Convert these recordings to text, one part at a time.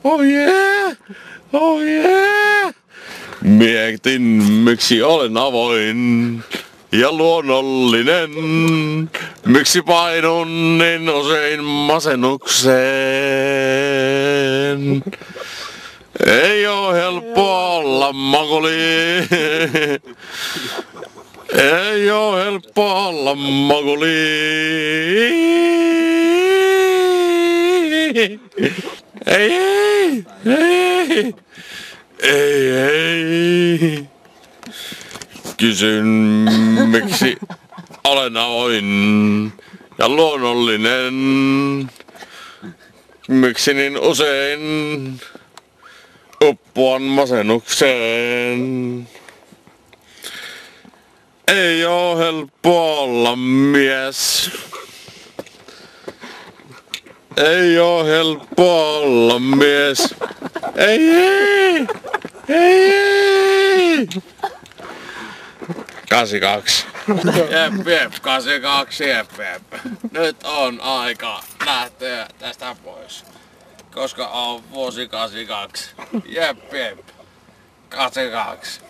Oh yeah! Oh yeah! Mietin, miksi olen avoin ja luonnollinen. Miksi painun niin usein masennukseen? Ei oo helppoa olla makuli. Ei oo helppoa olla makuli. Ei, ei, ei, ei. Kysyn, miksi olen avoin ja luonnollinen. Miksi niin usein uppoan masennukseen? Ei oo helppo olla mies. Ei oo helppo olla mies. Ei, ei, ei. 82. Jep, jep, 82, jep, jep. Nyt on aika lähteä tästä pois. Koska on vuosi 82. Jep, jep. 82.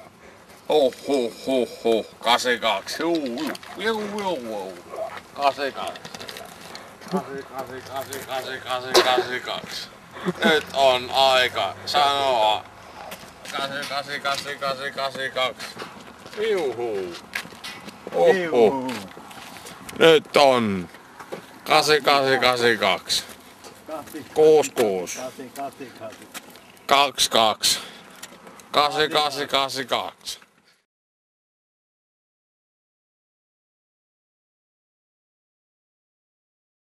82. 82. 82. Nyt on aika sanoa 82. Juhu. Oho. Nyt on 88. 66. 22. 88.